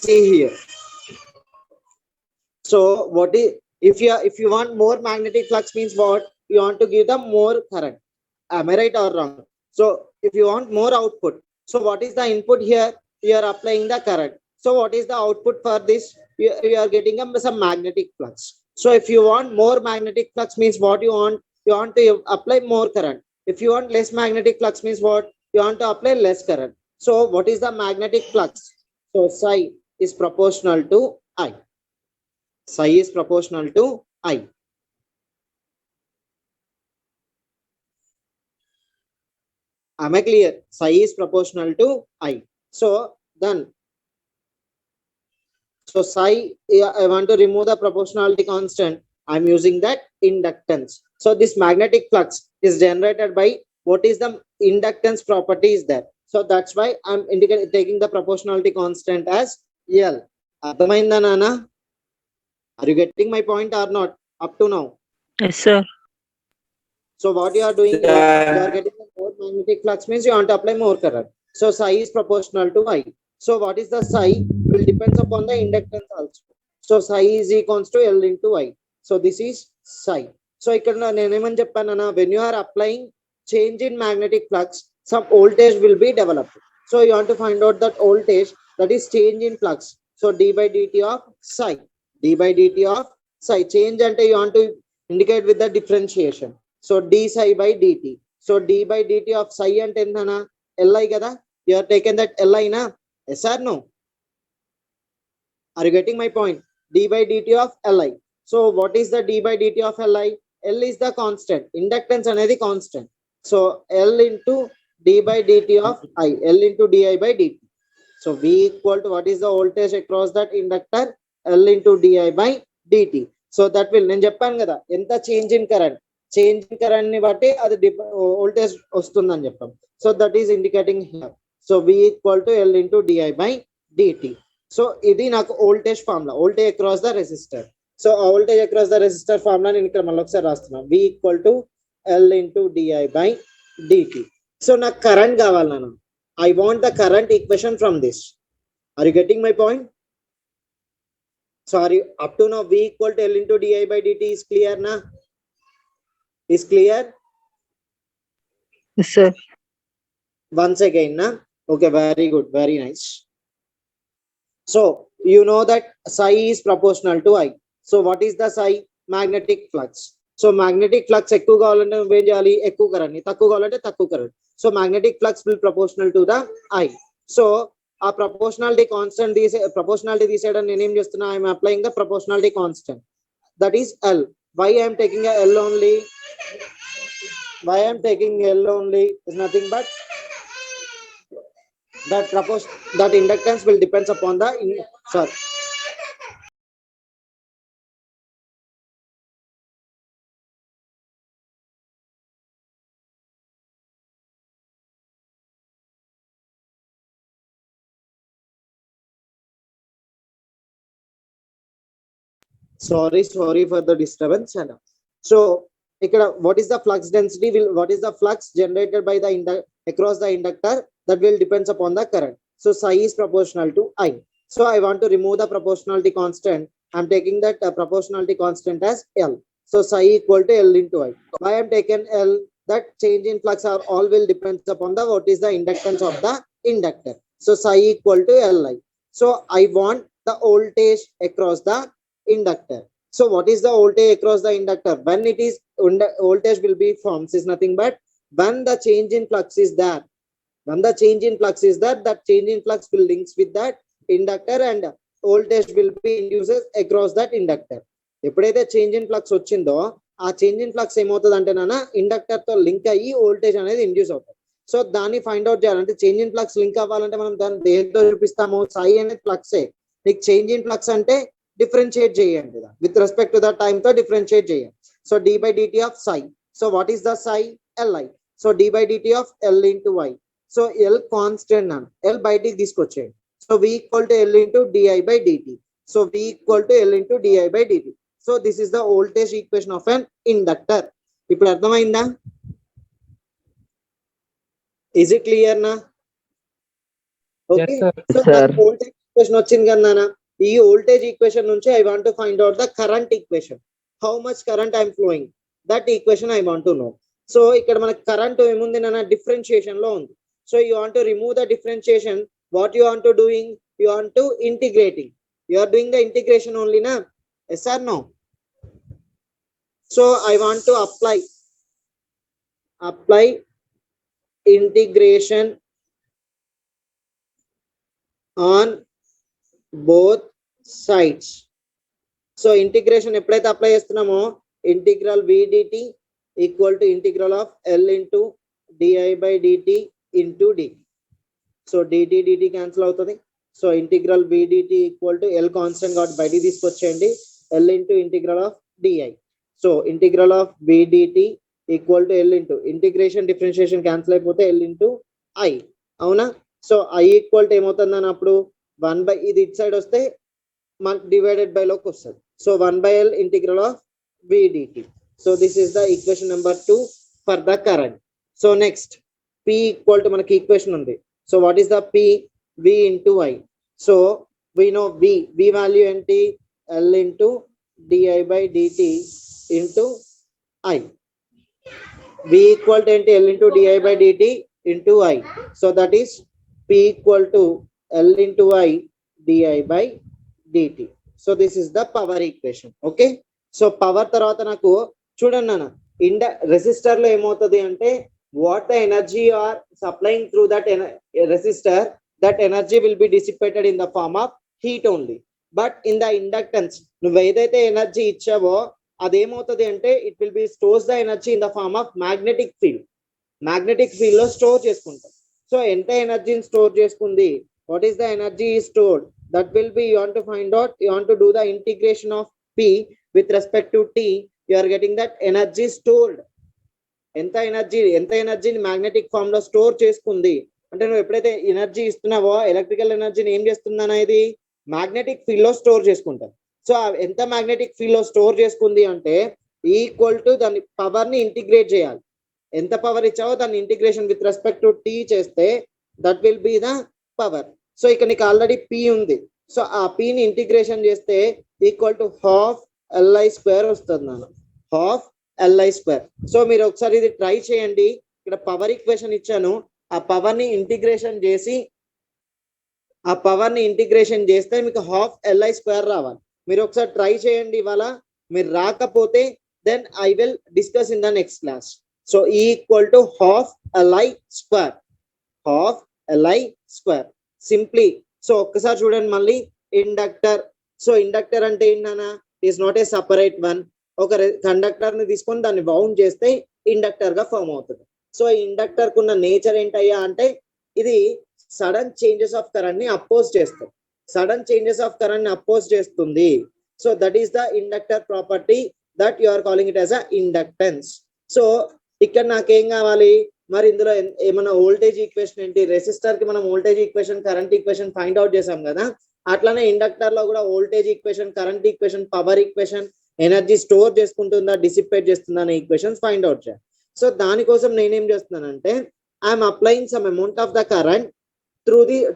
See here. So what is, if you want more magnetic flux means what? You want to give them more current. Am I right or wrong? So if you want more output, so what is the input here? You are applying the current. So what is the output for this? You are getting some magnetic flux. So if you want more magnetic flux means what you want? You want to apply more current. If you want less magnetic flux means what? You want to apply less current. So what is the magnetic flux? So psi is proportional to I. Psi is proportional to I. Am I clear? Psi is proportional to I. So then, so psi, I want to remove the proportionality constant. I'm using that inductance. So this magnetic flux is generated by what is the inductance property is there. So that's why I'm taking the proportionality constant as L. అర్థమైందా నాన్న? Are you getting my point or not up to now? Yes, sir. So what you are doing here, you are getting more magnetic flux means you want to apply more current. So psi is proportional to I. So what is the psi will depends upon the inductance also. So psi is equals to L into I. So this is psi. So ikkada nenu emani cheppana, when you are applying change in magnetic flux, some voltage will be developed. So you want to find out that voltage, that is change in flux. So d by dt of psi, d by dt of psi. Change ante you want to indicate with the differentiation. So d psi by dt. So d by dt of psi ante entana? Li kada. You are taken that Li na? Yes or no? Are you getting my point? D by dt of Li. So what is the d by dt of Li? L is the constant. Inductance anedi constant. So L into d by dt of I. L into di by dt. So V equal to what is the voltage across that inductor? L into di by dt. So that will, నేను చెప్పాను కదా ఎంత change in current, change in current ని బట్టి అది voltage వస్తుందని చెప్పాం. So that is indicating here. So V equal to L into di by dt. So ఇది నాకు voltage formula, voltage across the resistor. So ఆ voltage across the resistor formula నేను ఇక్కడ మళ్ళీ ఒకసారి రాస్తున్నాను. V equal to L into di by dt. So నాకు current కావాలి నాన్న. I want the current equation from this. Are you getting my point? So are you up to now? V equal to L into di by dt is clear na? Is clear? Yes, sir. Once again na? Okay, very good, very nice. So you know that psi is proportional to I. So what is the psi? Magnetic flux. So magnetic flux ఎక్కువ కావాలంటే నువ్వేం చేయాలి? ఎక్కువ current. తక్కువ కావాలంటే తక్కువ current. So magnetic flux will proportional to the I. So a proportionality constant, proportionality తీసేయడం నేను ఏం చేస్తున్నా? I am applying the proportionality constant. That is L. Why I am taking a L only? Why I am taking L only is nothing but that inductance will depends upon the sorry. Sorry for the disturbance. And so what is the flux density? What is the flux generated by the across the inductor? That will depends upon the current. So psi is proportional to I. So I want to remove the proportionality constant. I'm taking that proportionality constant as L. So psi equal to L into I. Why I'm taken L? That change in flux are all will depends upon the what is the inductance of the inductor. So psi equal to Li. So I want the voltage across the inductor. So what is the voltage across the inductor? When it is voltage will be forms is nothing but when the change in flux is there. When the change in flux is that change in flux will links with that inductor and voltage will be induces across that inductor. ఎప్పుడైతే change in flux వచ్చిందో ఆ change in flux ఏమవుతుంది అంటే నాన్న inductor తో link అయ్యి voltage అనేది induce అవుతుంది. సో దాన్ని ఫైండ్ అవుట్ చేయాలంటే చేంజ్ ఇన్ ఫ్లక్స్ లింక్ అవ్వాలంటే మనం దాన్ని దేంతో చూపిస్తాము? సై అనేది ఫ్లక్సే. నీకు చేంజ్ ఇన్ ఫ్లక్స్ అంటే differentiate చేయండి with respect to the time తో differentiate చేయండి. So d by dt of psi. So what is the psi? Li. So d by dt of L into y. So L constant nan L బయటికి తీసుకొచ్చేయండి. So v equal to L into di by dt. So v equal to L into di by dt. So this is the voltage equation of an inductor. ఇప్పుడు అర్థమైందా? Is it clear na? Okay. Yes, sir. So Sir. that voltage equation వచ్చింది కదా నాన్న. ఈ voltage equation నుంచి I want to find out the current equation. How much current I'm flowing that equation I want to know. So ఇక్కడ మనకి current ఏముంది నాన్న? Differentiation లో ఉంది. So you want to remove the differentiation. What you want to doing? You want to integrating. You are doing the integration only నా? Yes or no? So I want to apply integration on both sides. So integration ఎప్పుడైతే apply చేస్తున్నామో integral v dt equal to integral of L into di by dt into dt. So dt cancel అవుతుంది. So integral v dt equal to L constant కాబట్టి బయటికి తీసుకొచ్చేయండి. L into integral of di. So integral of v dt equal to L into integration differentiation cancel అయిపోతే L into I. అవునా? So I equal to ఏమవుతుంది అప్పుడు 1 by ఇది it side వస్తే మనకు డివైడెడ్ బై లోకి వస్తుంది. So 1 by L integral of v dt. So this is the equation number 2 for the current. So next p equal to మనకి equation ఉంది. So what is the p? v into I. So we know v value ఏంటి? L into di by dt into I. v equal to ఏంటి? L into di by dt into I. So that is p equal to L into I di by dt. So this is the power equation. Okay. So power తర్వాత నాకు చూడండి అన్న resistor లో ఏమవుతుంది అంటే what the energy you are supplying through that resistor, that energy will be dissipated in the form of heat only. But in the inductance నువ్వు ఏదైతే energy ఇచ్చావో అదేమవుతుంది అంటే it will be stores the energy in the form of magnetic field. Magnetic field లో store చేసుకుంటాం. So ఎంత ఎనర్జీని store చేసుకుంది? What is the energy is stored? That will be you want to find out. You want to do the integration of P with respect to T. You are getting that energy stored. ఎంత ఎనర్జీని magnetic form లో store చేసుకుంది అంటే నువ్వు ఎప్పుడైతే energy ఇస్తున్నావో electrical ఎనర్జీని ఏం చేస్తుందన్న ఇది మ్యాగ్నెటిక్ ఫీల్డ్ లో స్టోర్ చేసుకుంటాం. సో ఎంత మ్యాగ్నెటిక్ ఫీల్డ్ లో స్టోర్ చేసుకుంది అంటే ఈక్వల్ టు దాని పవర్ ని ఇంటిగ్రేట్ చేయాలి. ఎంత పవర్ ఇచ్చావో దాన్ని integration with respect to T చేస్తే that will be the power. So ఇక్కడ నీకు ఆల్రెడీ p ఉంది. సో ఆ p ని ఇంటిగ్రేషన్ చేస్తే equal to half Li square వస్తుంది నాన్న. Half Li square. సో మీరు ఒకసారి ఇది ట్రై చేయండి. ఇక్కడ పవర్ ఈక్వేషన్ ఇచ్చాను. ఆ పవర్ ని ఇంటిగ్రేషన్ చేస్తే మీకు హాఫ్ Li స్క్వేర్ రావాలి. మీరు ఒకసారి ట్రై చేయండి. ఇవాళ మీరు రాకపోతే then I will discuss in the next class. So equal to half Li square. Half Li square simply. So ఒక్కసారి చూడండి మళ్ళీ ఇండక్టర్. సో ఇండక్టర్ అంటే ఏంటన్నా? Is not a separate one. ఒక కండక్టర్ ని తీసుకొని దాన్ని బౌండ్ చేస్తే ఇండక్టర్ గా ఫామ్ అవుతుంది. సో ఇండక్టర్ కున్న నేచర్ ఏంటయ్యా అంటే ఇది సడన్ చేంజెస్ ఆఫ్ కరెంట్ ని అపోజ్ చేస్తుంది. సడన్ చేంజెస్ ఆఫ్ కరెంట్ ని అపోజ్ చేస్తుంది. So that is the inductor property that you are calling it as a inductance. So ఇక్కడ నాకేం కావాలి మరి? ఇందులో ఏమన్నా వోల్టేజ్ ఈక్వేషన్ ఏంటి? రెసిస్టర్ కి మనం voltage equation current equation find out చేసాం కదా. అట్లానే ఇండక్టర్ లో కూడా voltage equation, current equation, power equation, energy store చేసుకుంటుందా డిసిపేట్ చేస్తుందా అనే ఈక్వేషన్స్ ఫైండ్ అవుట్ చేయాలి. సో దానికోసం నేనేం చేస్తున్నానంటే I'm applying some amount of the current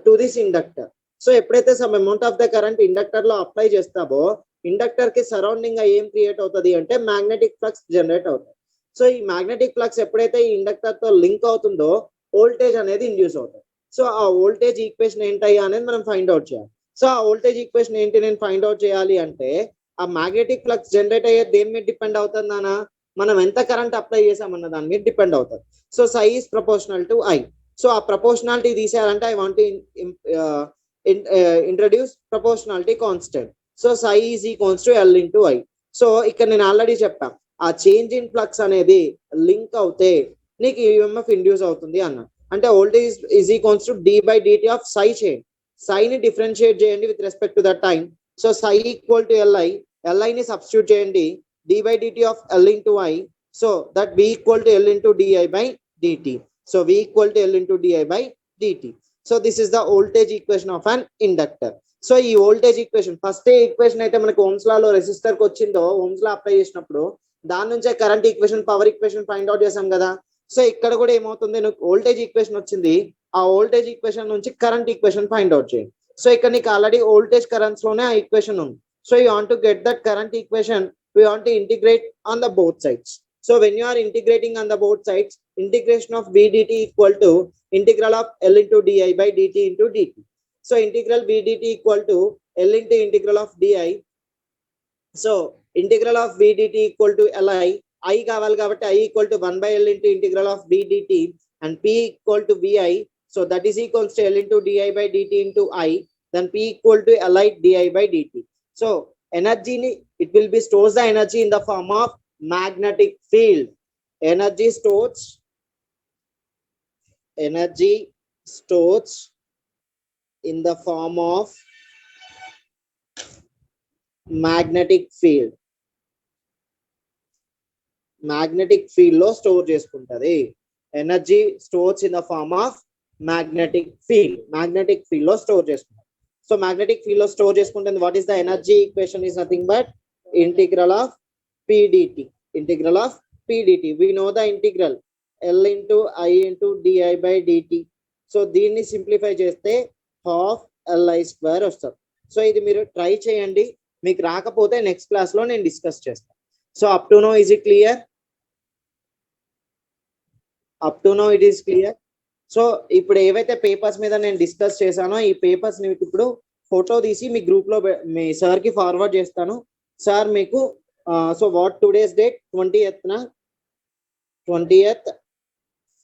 to this inductor. So ఎప్పుడైతే some amount of the current inductor లో అప్లై చేస్తావో ఇండక్టర్ కి సరౌండింగ్ గా ఏం క్రియేట్ అవుతుంది అంటే మ్యాగ్నెటిక్ ఫ్లక్స్ జనరేట్ అవుతుంది. సో ఈ మ్యాగ్నెటిక్ ఫ్లక్స్ ఎప్పుడైతే ఈ ఇండక్టర్ తో లింక్ అవుతుందో వోల్టేజ్ అనేది ఇండ్యూస్ అవుతుంది. సో ఆ వోల్టేజ్ ఈక్వేషన్ ఏంటయ్యా అనేది మనం ఫైండ్ అవుట్ చేయాలి. సో ఆ వోల్టేజ్ ఈక్వేషన్ ఏంటి నేను ఫైండ్ అవుట్ చేయాలి అంటే ఆ మ్యాగ్నెటిక్ ఫ్లక్స్ జనరేట్ అయ్యే దేని మీద డిపెండ్ అవుతుంది నానా, మనం ఎంత కరెంట్ అప్లై చేసామన్న దాని మీద డిపెండ్ అవుతుంది. So psi is proportional to I. So ఆ ప్రపోర్షనాలిటీ తీసేయాలంటే I want introduce proportionality constant. So psi is equals to L into I. So ఇక్కడ నేను ఆల్రెడీ చెప్పాను ఆ చేంజ్ ఇన్ ఫ్లక్స్ అనేది లింక్ అవుతే నీకు ఈఎంఎఫ్ ఇండ్యూస్ అవుతుంది అన్న. అంటే voltage is equals to d by DT of psi చేయండి, సైని డిఫరెన్షియేట్ చేయండి with respect to the time. So psi equal to LI, ఎల్ఐని సబ్స్టిట్యూట్ చేయండి D by DT of L into I. So that V equal to L into DI by DT. So V equal to L into DI by DT. So this is the voltage equation of an inductor. So ఈ voltage equation first equation అయితే మనకి Ohm's లాలో resistor కి వచ్చిందో Ohm's లా apply చేసినప్పుడు దాని నుంచే current equation, power equation find out చేసాం కదా. సో ఇక్కడ కూడా ఏమవుతుంది, వోల్టేజ్ ఈక్వేషన్ వచ్చింది, ఆ వోల్టేజ్ ఈక్వేషన్ నుంచి కరెంట్ ఈక్వేషన్ ఫైండ్ అవుట్ చేయండి. సో ఇక్కడ నీకు ఆల్రెడీ వోల్టేజ్ కరెంట్స్ లోనే ఆ ఈక్వేషన్ ఉంది. So you want to get that current equation, we want to integrate on the both sides. So when you are integrating on the both sides, integration of v dt equal to integral of L into di by dt into dt. So integral v dt equal to L into integral of di. So integral of v dt equal to Li, I కావాలి కాబట్టి I equal to 1 by L into integral of v dt and P equal to Vi. So that is equals to L into di by dt into I. Then P equal to Li di by dt. So energy, it will be stores the energy in the form of magnetic field. Energy stores in the form of magnetic field. Magnetic field లో store చేసుకుంటది. Energy stores in the form of magnetic field. Magnetic field లో store చేసుకుంటారు. So magnetic field లో store చేసుకుంటుంది. What is the energy equation is nothing but integral of P dt. Integral of P dt we know the integral L into I into DI by DT. So దీన్ని simplify చేస్తే half LI square వస్తుంది. So ఇది మీరు try చేయండి, మీకు రాకపోతే next class లో నేను డిస్కస్ చేస్తాను. So up to know is it clear? Up to know it is clear. So ఇప్పుడు ఏవైతే పేపర్స్ మీద నేను డిస్కస్ చేశానో ఈ పేపర్స్ ని ఇప్పుడు ఫోటో తీసి మీ గ్రూప్ లో మీ సార్ కి ఫార్వర్డ్ చేస్తాను. సార్ మీకు so what today's date 20th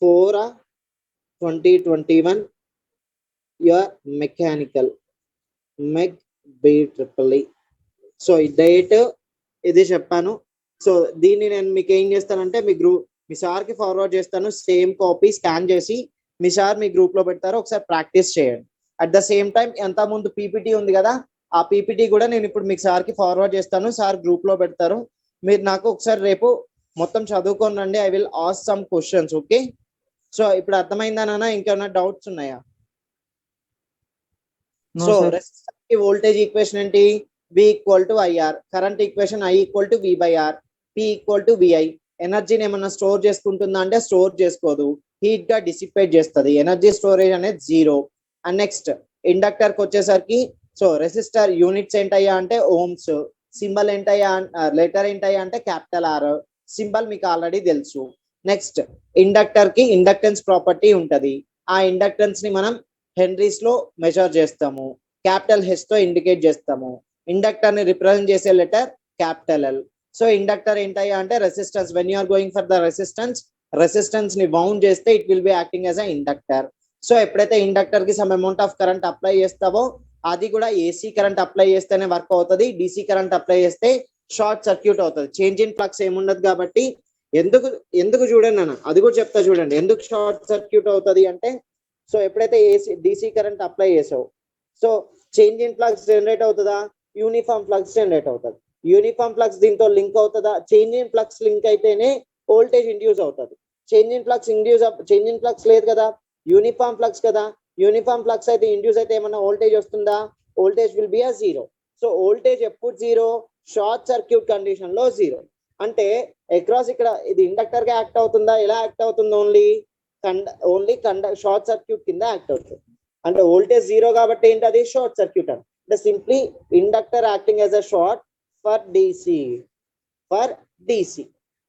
4/2021 your mechanical మెగ్ BEEE. So ఈ డేట్ ఇది చెప్పాను. సో దీన్ని నేను మీకు ఏం చేస్తానంటే మీ సార్ కి ఫార్వర్డ్ చేస్తాను. సేమ్ కాపీ స్కాన్ చేసి మీ సార్ మీ గ్రూప్ లో పెడతారు, ఒకసారి ప్రాక్టీస్ చేయండి. అట్ ద సేమ్ టైం ఎంత ముందు పీపీటీ ఉంది కదా, ఆ పీపీటీ కూడా నేను ఇప్పుడు మీకు సార్ కి ఫార్వర్డ్ చేస్తాను. సార్ గ్రూప్ లో పెడతారు, మీరు నాకు ఒకసారి రేపు మొత్తం చదువుకోనండి. I will ask some questions. Okay, so ఇప్పుడు అర్థమైందా నాన్న? ఇంకేమైనా డౌట్స్ ఉన్నాయా? సో రెసిస్టర్ వోల్టేజ్ ఈక్వేషన్ ఏంటి? V equal to IR. Current equation I equal to V by R. P equal to VI. ఎనర్జీని ఏమన్నా స్టోర్ చేసుకుంటుందా అంటే స్టోర్ చేసుకోదు, హీట్ గా డిసిపేట్ చేస్తుంది. ఎనర్జీ స్టోరేజ్ అనేది 0. అండ్ నెక్స్ట్ ఇండక్టర్ కి వచ్చేసరికి సో రెసిస్టర్ యూనిట్స్ ఏంటయ్యా అంటే ఓమ్స్. సింబల్ ఏంటయ్యా, లెటర్ ఏంటయ్యా అంటే క్యాపిటల్ R. సింబల్ మీకు ఆల్రెడీ తెలుసు. నెక్స్ట్ ఇండక్టర్ కి ఇండక్టెన్స్ ప్రాపర్టీ ఉంటది. ఆ ఇండక్టెన్స్ ని మనం హెన్రీస్ లో మెజర్ చేస్తాము, క్యాపిటల్ H తో ఇండికేట్ చేస్తాము. ఇండక్టర్ ని రిప్రజెంట్ చేసే letter capital L. So inductor ఏంటయ్యా అంటే resistance. When you're going for the resistance ని బౌండ్ చేస్తే it will be acting as a inductor. So ఎప్పుడైతే ఇండక్టర్ కి some amount of current apply చేస్తావో అది కూడా ఏసీ కరెంట్ అప్లై చేస్తేనే వర్క్ అవుతుంది. డీసీ కరెంట్ అప్లై చేస్తే షార్ట్ సర్క్యూట్ అవుతుంది. చేంజ్ ఇన్ ఫ్లక్స్ ఏముండదు కాబట్టి ఎందుకు చూడండి అన్న, అది కూడా చెప్తా చూడండి ఎందుకు షార్ట్ సర్క్యూట్ అవుతుంది అంటే సో ఎప్పుడైతే డీసీ కరెంట్ అప్లై చేసావు so change in flux generate అవుతుందా, యూనిఫామ్ ఫ్లక్స్ జనరేట్ అవుతుంది. యూనిఫామ్ ఫ్లక్స్ దీంతో లింక్ అవుతుందా, చేంజ్ ఇన్ ఫ్లక్స్ లింక్ అయితేనే వోల్టేజ్ ఇండ్యూస్ అవుతుంది. చేంజ్ ఇన్ ఫ్లక్స్ లేదు కదా, యూనిఫామ్ ఫ్లక్స్ కదా. యూనిఫామ్ ఫ్లక్స్ అయితే ఇండ్యూస్ అయితే ఏమన్నా వోల్టేజ్ వస్తుందా? voltage will be a 0. So voltage ఎప్పుడు 0, షార్ట్ సర్క్యూట్ కండిషన్ లో 0. అంటే అక్రాస్ ఇక్కడ ఇది ఇండక్టర్ గా యాక్ట్ అవుతుందా, ఎలా యాక్ట్ అవుతుంది, ఓన్లీ షార్ట్ సర్క్యూట్ కింద యాక్ట్ అవుతుంది. అంటే వోల్టేజ్ 0 కాబట్టి ఏంటది షార్ట్ సర్క్యూట్ అంటే simply inductor acting as a short for DC.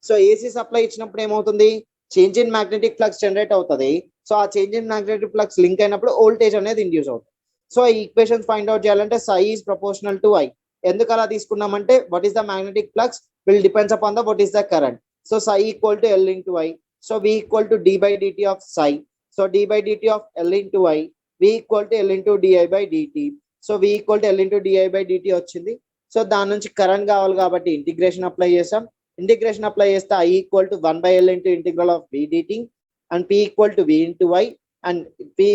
So AC supply ఇచ్చినప్పుడు ఏమవుతుంది, change in magnetic flux generate అవుతుంది. సో ఆ change in magnetic flux link అయినప్పుడు వోల్టేజ్ అనేది ఇండ్యూస్ అవుతుంది. సో ఈ ఈక్వేషన్స్ ఫైండ్ అవుట్ చేయాలంటే psi is proportional to I. ఎందుకు అలా తీసుకున్నామంటే what is the magnetic flux will depends upon the what is the current. So psi equal to L into I. So V equal to d by dt of psi. So d by dt of L into I. V equal to L into di by dt. So V equal to L into di by dt వచ్చింది. So దాని నుంచి current కావాలి కాబట్టి integration apply చేసాం. Integration apply చేస్తే I equal to 1 by L into integral of v dt and P equal to V into I and P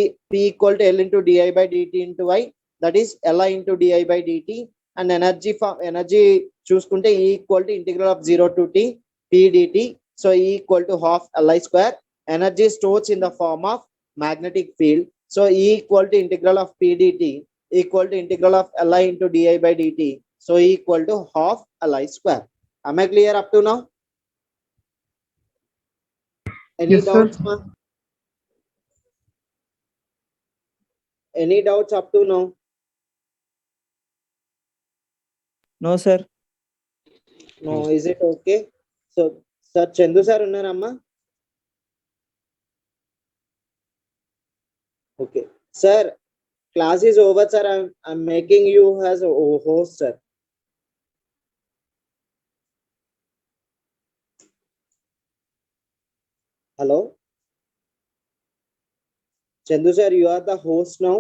equal to L into di by dt into I, that is Li into di by dt. and energy చూసుకుంటే E equal to integral of 0 to t p dt. so E equal to half Li square. Energy stores in the form of magnetic field. so E equal to integral of p dt equal to integral of Li into di by dt. so E equal to half Li square. Am I clear up to now? Any Yes, sir. doubts, ma? Any doubts up to now? No, sir. No, is it okay? So, sir, Chandu sir ఉన్నారమ్మా? Okay. Sir, class is over, sir. I'm making you as a host, sir. Hello? Chandu sir, you are the host now.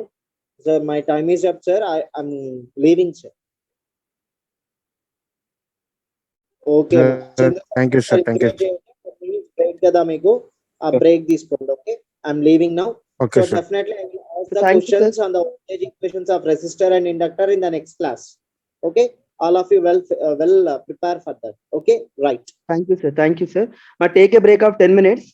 Sir, my time is up, sir. I'm leaving, sir. Okay. Chandu sir, Thank you, sir. Thank you. break కదా మీకు ఆ break తీసుకోండి. Okay, I'm leaving now. Okay, So sir. definitely I will ask the Thank you, sir. questions on the voltage equations of resistor and inductor in the next class. Okay, all of you well prepare for that. Okay, right. Thank you, sir. Thank you, sir. But take a break of 10 minutes.